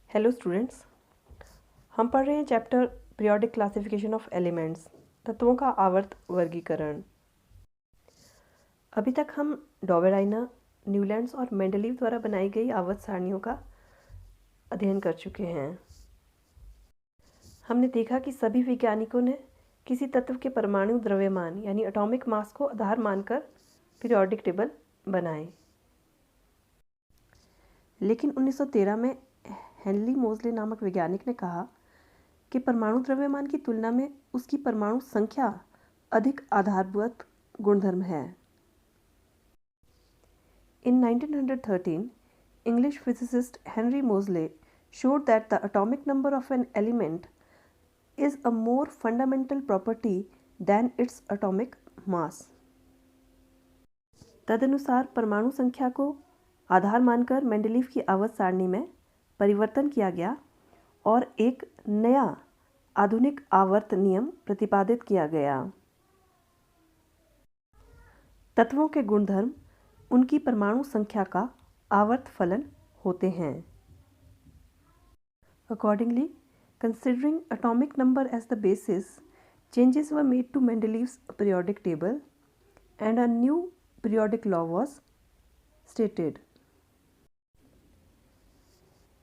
Hello students, हम पढ़ रहे हैं chapter periodic classification of elements, तत्वों का आवर्त वर्गीकरण। अभी तक हम डॉवेराइना, न्यूलैंड्स और मेंडलीव द्वारा बनाई गई आवर्त सारणियों का अध्ययन कर चुके हैं। हमने देखा कि सभी वैज्ञानिकों ने किसी तत्व के परमाणु द्रव्यमान यानी एटॉमिक मास को आधार मानकर पीरियोडिक टेबल बनाए। लेकिन 1913 में हेनरी मोज़ले नामक वैज्ञानिक ने कहा कि परमाणु द्रव्यमान की तुलना में उसकी परमाणु संख्या अधिक आधारभूत गुणधर्म है। In 1913, English physicist Henry Moseley showed that the atomic number of an element is a more fundamental property than its atomic mass. तदनुसार परमाणु संख्या को आधार मानकर मेंडलीव की आवर्त सारणी में परिवर्तन किया गया और एक नया आधुनिक आवर्त नियम प्रतिपादित किया गया। तत्वों के गुणधर्म उनकी परमाणु संख्या का आवर्त फलन होते हैं। Accordingly, considering atomic number as the basis, changes were made to Mendeleev's periodic table and a new periodic law was stated.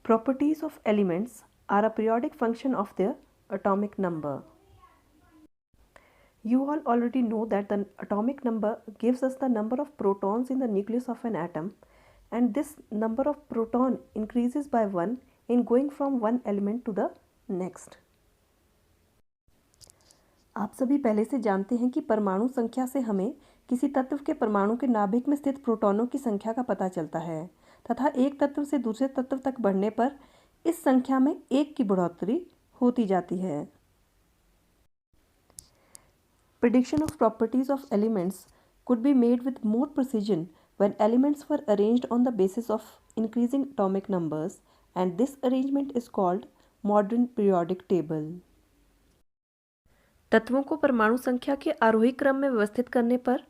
Properties of elements are a periodic function of their atomic number. You all already know that the atomic number gives us the number of protons in the nucleus of an atom, and this number of proton increases by 1 in going from one element to the next. आप सभी पहले से जानते हैं कि परमाणु संख्या से हमें किसी तत्व के परमाणु के नाभिक में स्थित प्रोटॉनों की संख्या का पता चलता है तथा एक तत्व से दूसरे तत्व तक बढ़ने पर इस संख्या में एक की बढ़ोतरी होती जाती है। Prediction of properties of elements could be made with more precision when elements were arranged on the basis of increasing atomic numbers, and this arrangement is called modern periodic table. तत्वों को परमाणु संख्या के आरोही क्रम में व्यवस्थित करने पर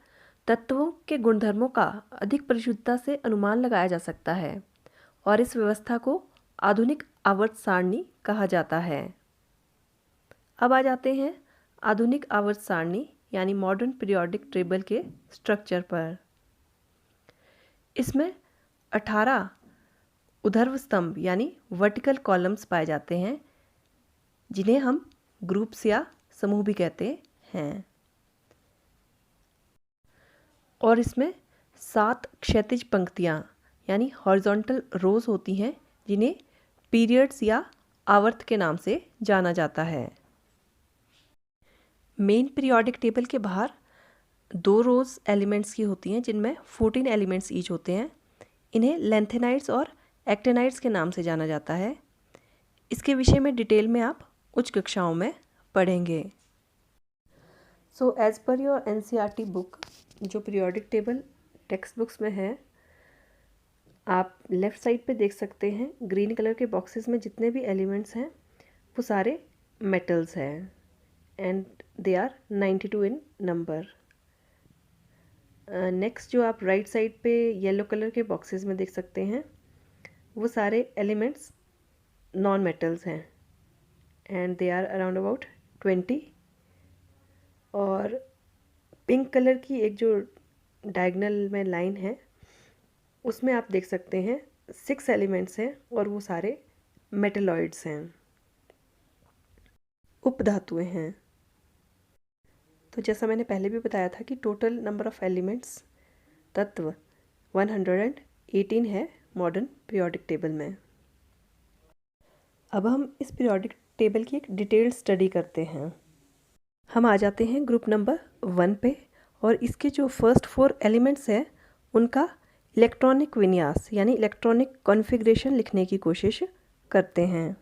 तत्वों के गुणधर्मों का अधिक परिशुद्धता से अनुमान लगाया जा सकता है और इस व्यवस्था को आधुनिक आवर्त सारणी कहा जाता है। अब आ जाते हैं आधुनिक आवर्त सारणी यानी मॉडर्न पीरियोडिक टेबल के स्ट्रक्चर पर। इसमें 18 ऊर्ध्व स्तंभ यानी वर्टिकल कॉलम्स पाए जाते हैं, जिन्हें हम ग्रुप्स या समूह भी कहते हैं, और इसमें 7 क्षैतिज पंक्तियाँ यानी हॉरिजॉन्टल रोज होती हैं, जिन्हें पीरियड्स या आवर्त के नाम से जाना जाता है। मेन पीरियोडिक टेबल के बाहर 2 रोज एलिमेंट्स की होती हैं, जिनमें 14 एलिमेंट्स ईच होते हैं। इन्हें लेंथेनाइड्स और एक्टेनाइड्स के नाम से जाना जाता है। इसके विषय में डिटेल में आप उच्च कक्षाओं में पढ़ेंगे। So as per your NCERT book, जो पीरियोडिक टेबल टेक्स्ट बुक्स में है, आप लेफ़्ट साइड पे देख सकते हैं ग्रीन कलर के बॉक्सेस में जितने भी एलिमेंट्स हैं वो सारे मेटल्स हैं and they are 92 in number. Next जो आप राइट साइड पे येलो कलर के बॉक्सेस में देख सकते हैं वो सारे एलिमेंट्स नॉन मेटल्स हैं and they are around about 20। और पिंक कलर की एक जो डायगोनल में लाइन है उसमें आप देख सकते हैं 6 एलिमेंट्स हैं और वो सारे मेटलॉइड्स हैं, उपधातुएं हैं। तो जैसा मैंने पहले भी बताया था कि टोटल नंबर ऑफ एलिमेंट्स तत्व 118 है मॉडर्न पीरियोडिक टेबल में। अब हम इस पीरियोडिक टेबल की एक डिटेल्ड स्टडी करते हैं। हम आ जाते हैं ग्रुप नंबर 1 पे और इसके जो फर्स्ट 4 एलिमेंट्स हैं उनका इलेक्ट्रॉनिक विन्यास यानी इलेक्ट्रॉनिक कॉन्फ़िगरेशन लिखने की कोशिश करते हैं।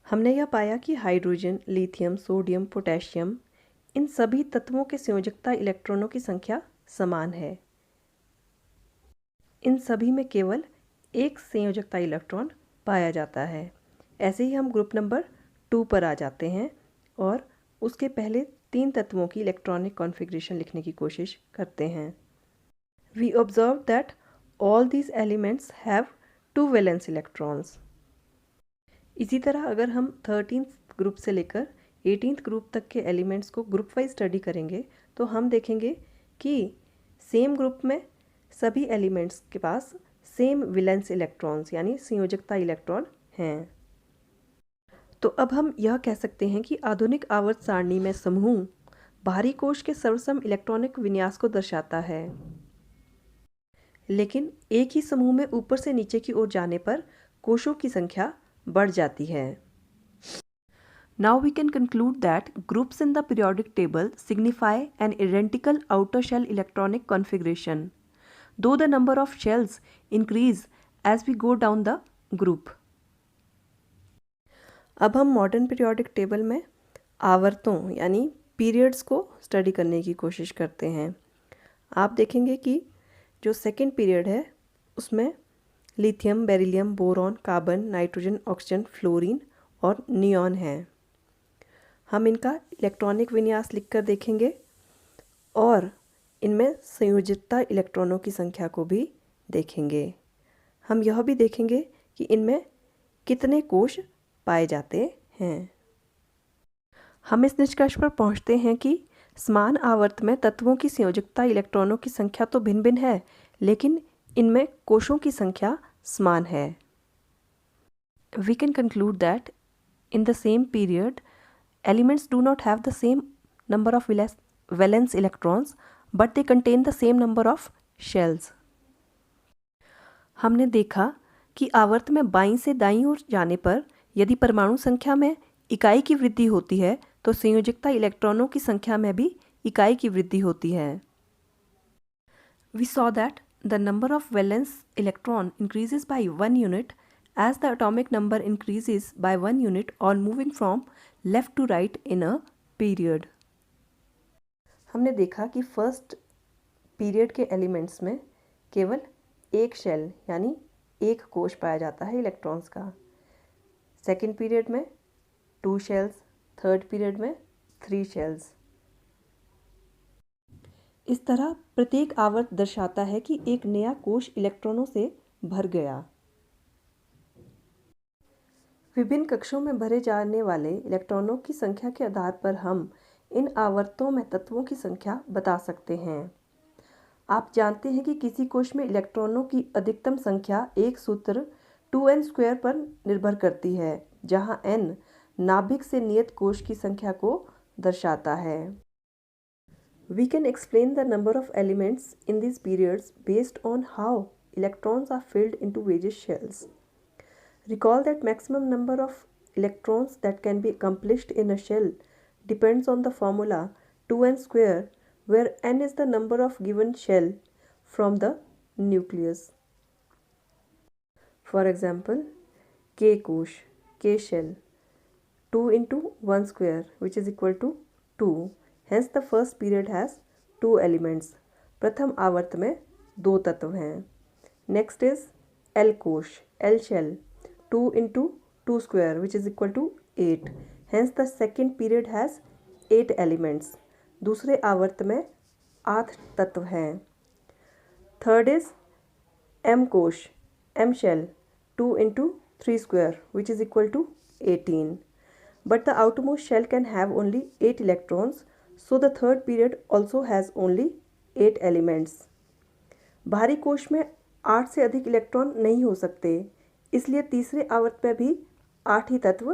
हमने यह पाया कि हाइड्रोजन, लिथियम, सोडियम, पोटेशियम, इन सभी तत्वों के संयोजकता इलेक्ट्रॉनों की संख्या समान है। इन सभी में केवल एक संयोजकता इलेक्ट्रॉन पाया जाता है। ऐसे ही हम ग्रुप नंबर 2 पर आ जाते हैं और उसके पहले 3 तत्वों की इलेक्ट्रॉनिक कॉन्फ़िगरेशन लिखने की कोशिश करते हैं। We observe that all these elements have 2 valence electrons. इसी तरह अगर हम 13th ग्रुप से लेकर 18th ग्रुप तक के एलिमेंट्स को ग्रुप वाइज स्टडी करेंगे तो हम देखेंगे कि सेम ग्रुप में सभी एलिमेंट्स के पास सेम वैलेंस इलेक्ट्रॉन्स यानी संयोजकता इलेक्ट्रॉन हैं। तो अब हम यह कह सकते हैं कि आधुनिक आवर्त सारणी में समूह बाहरी कोश के सर्वसम इलेक्ट्रॉनिक विन्यास को दर्शाता है, लेकिन एक ही समूह में ऊपर से नीचे की ओर जाने पर कोशों की संख्या बढ़ जाती है। Now we can conclude that groups in the periodic table signify an identical outer shell electronic configuration, though the number of shells increase as we go down the group. अब हम मॉडर्न पीरियोडिक टेबल में आवर्तों यानी periods को study करने की कोशिश करते हैं। आप देखेंगे कि जो सेकेंड पीरियड है उसमें lithium, beryllium, boron, carbon, nitrogen, oxygen, fluorine और नियॉन है। हम इनका इलेक्ट्रॉनिक विन्यास लिखकर देखेंगे और इनमें संयोजितता इलेक्ट्रॉनों की संख्या को भी देखेंगे। हम यह भी देखेंगे कि इनमें कितने कोश पाए जाते हैं। हम इस निष्कर्ष पर पहुंचते हैं कि समान आवर्त में तत्वों की संयोजकता इलेक्ट्रॉनों की संख्या तो भिन्न भिन्न है, लेकिन इनमें कोशों की संख्या समान है। We can conclude that in the same period elements do not have the same number of valence electrons, but they contain the same number of shells. हमने देखा कि आवर्त में बाईं से दाईं ओर जाने पर यदि परमाणु संख्या में इकाई की वृद्धि होती है तो संयोजकता इलेक्ट्रॉनों की संख्या में भी इकाई की वृद्धि होती है। We saw that the number of valence electron increases by 1 unit as the atomic number increases by 1 unit on moving from left to right in a period. हमने देखा कि फर्स्ट पीरियड के एलिमेंट्स में केवल एक शेल यानी एक कोश पाया जाता है इलेक्ट्रॉन्स का, सेकेंड पीरियड में 2 शेल्स, थर्ड पीरियड में 3 शेल्स। इस तरह प्रत्येक आवर्त दर्शाता है कि एक नया कोश इलेक्ट्रॉनों से भर गया। विभिन्न कक्षों में भरे जाने वाले इलेक्ट्रॉनों की संख्या के आधार पर हम इन आवर्तों में तत्वों की संख्या बता सकते हैं। आप जानते हैं कि किसी कोश में इलेक्ट्रॉनों की अधिकतम संख्या एक सूत्र 2n² पर निर्भर करती है, जहां n नाभिक से नियत कोश की संख्या को दर्शाता है। We can explain the number of elements in these periods based on how electrons are filled into various shells. Recall that maximum number of electrons that can be accomplished in a shell depends on the formula 2n², where n is the number of given shell from the nucleus. For example, K kosh, K shell, 2 into 1² which is equal to 2. Hence the first period has 2 elements. प्रथम आवर्त में 2 तत्व हैं। Next is L कोश, L shell, 2 into 2² which is equal to 8. Hence the second period has 8 elements. दूसरे आवर्त में 8 तत्व हैं। Third is M कोश, M shell, 2 into 3² which is equal to 18. But the outermost shell can have only 8 electrons, so the third period also has only 8 elements. बाहरी कोश में 8 से अधिक इलेक्ट्रॉन नहीं हो सकते, इसलिए तीसरे आवर्त में भी 8 ही तत्व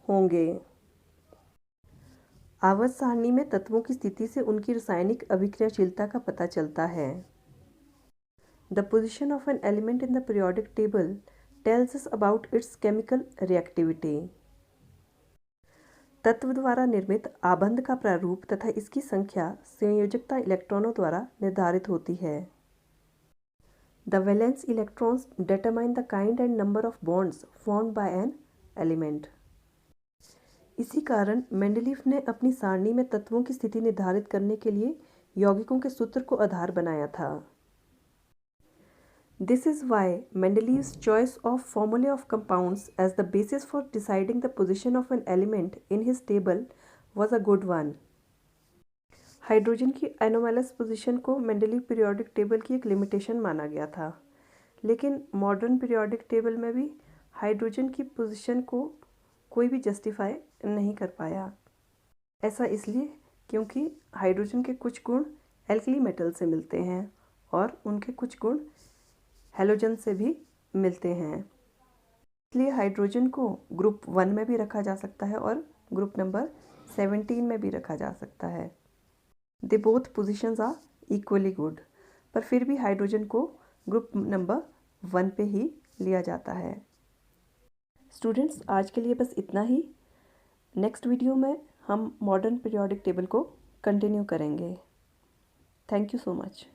होंगे। आवर्त सारणी में तत्वों की स्थिति से उनकी रासायनिक अभिक्रियाशीलता का पता चलता है। The position of an element in the periodic table tells us about its chemical reactivity. तत्व द्वारा निर्मित आबंध का प्रारूप तथा इसकी संख्या संयोजकता इलेक्ट्रॉनों द्वारा निर्धारित होती है। The valence electrons determine the kind and number of bonds formed by an element. इसी कारण मेंडलीफ ने अपनी सारणी में तत्वों की स्थिति निर्धारित करने के लिए यौगिकों के सूत्र को आधार बनाया था। This is why Mendeleev's choice of formulae of compounds as the basis for deciding the position of an element in his table was a good one. Hydrogen की एनोमैलस पोजीशन को मेंडलीव पीरियोडिक टेबल की एक limitation माना गया था, लेकिन modern periodic table में भी हाइड्रोजन की पोजीशन को कोई भी जस्टिफाई नहीं कर पाया। ऐसा इसलिए क्योंकि हाइड्रोजन के कुछ गुण एल्कली मेटल से मिलते हैं और उनके कुछ गुण हैलोजन से भी मिलते हैं। इसलिए हाइड्रोजन को ग्रुप 1 में भी रखा जा सकता है और ग्रुप नंबर 17 में भी रखा जा सकता है। They both positions are equally good, पर फिर भी हाइड्रोजन को ग्रुप नंबर 1 पे ही लिया जाता है। स्टूडेंट्स, आज के लिए बस इतना ही। नेक्स्ट वीडियो में हम मॉडर्न पीरियोडिक टेबल को कंटिन्यू करेंगे। Thank you so much.